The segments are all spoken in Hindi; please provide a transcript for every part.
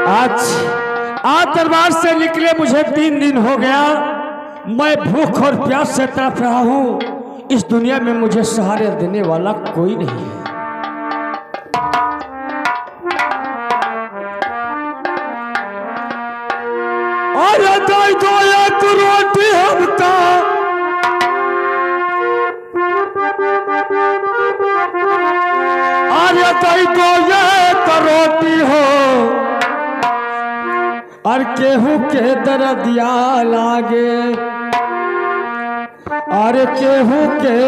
आज आज दरबार से निकले मुझे 3 दिन हो गया। मैं भूख और प्यास से तड़प रहा हूँ। इस दुनिया में मुझे सहारे देने वाला कोई नहीं है। और दो एक रोटी हमका दो एक रोटी हो और केहू के दर्दिया लागे और केहू के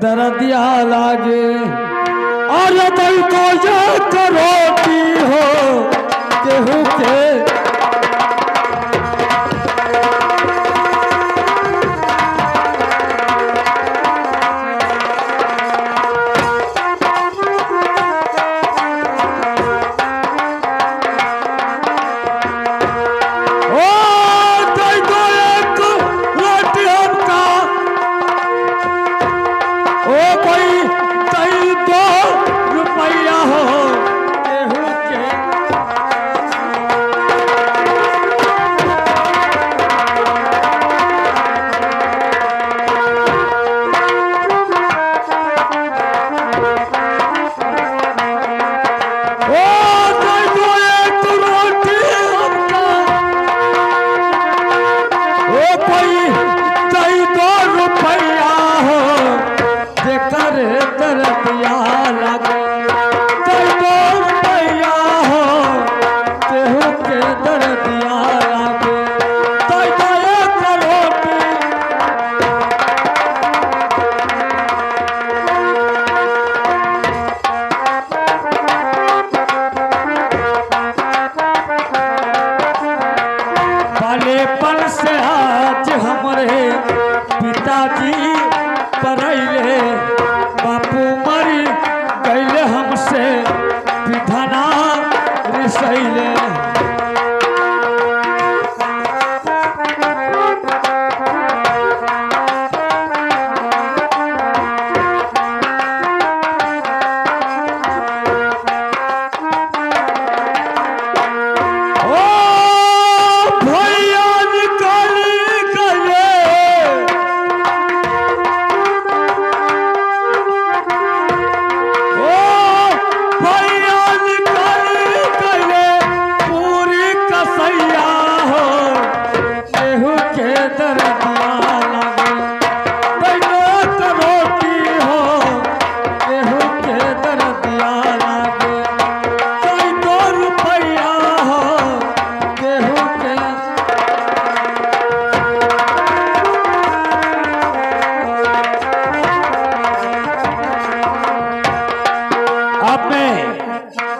दर्दिया लागे और दो एक रोटी हो केहू के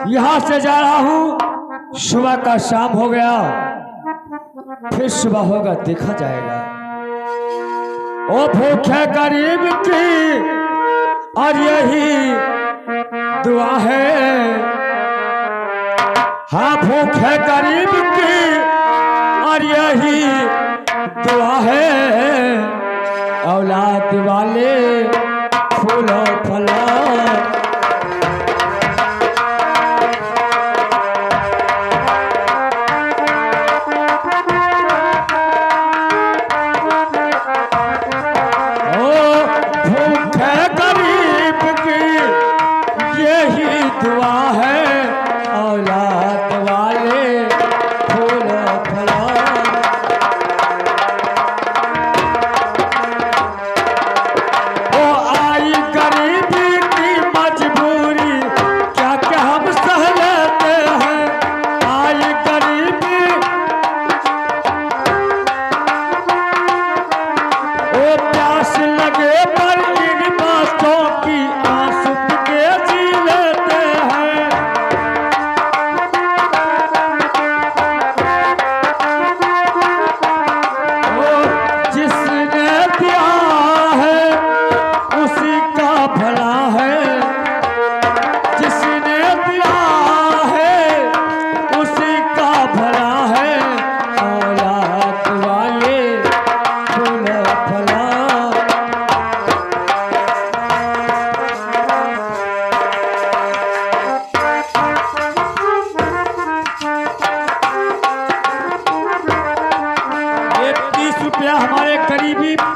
यहाँ से जा रहा हूँ। सुबह का शाम हो गया, फिर सुबह होगा देखा जाएगा। ओ भूखे गरीब की और यही दुआ है। हाँ भूखे गरीब की और यही दुआ है। औलाद वाले फूलों फलों गरीबी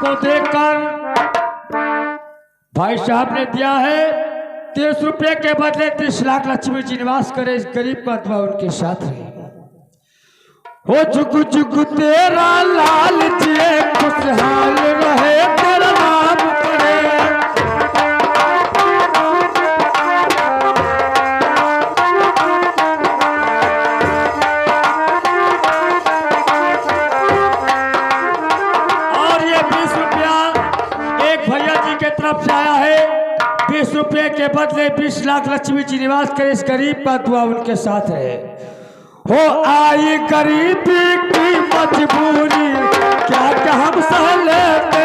को देखकर भाई साहब ने दिया है 30 रुपये के बदले 30 लाख। लक्ष्मी जी निवास करे इस गरीब का अथवा उनके साथ रहे। हो जुग जुग तेरा लाल जिए खुशहाल रहे तेरा नाम करे। और ये 20 रुपया एक भैया जी के तरफ से आया है। 20 रुपये के बदले 20 लाख। लक्ष्मी जी निवास करे इस गरीब का दुआ उनके साथ है। हो आई गरीबी की मजबूरी क्या हम सह लेते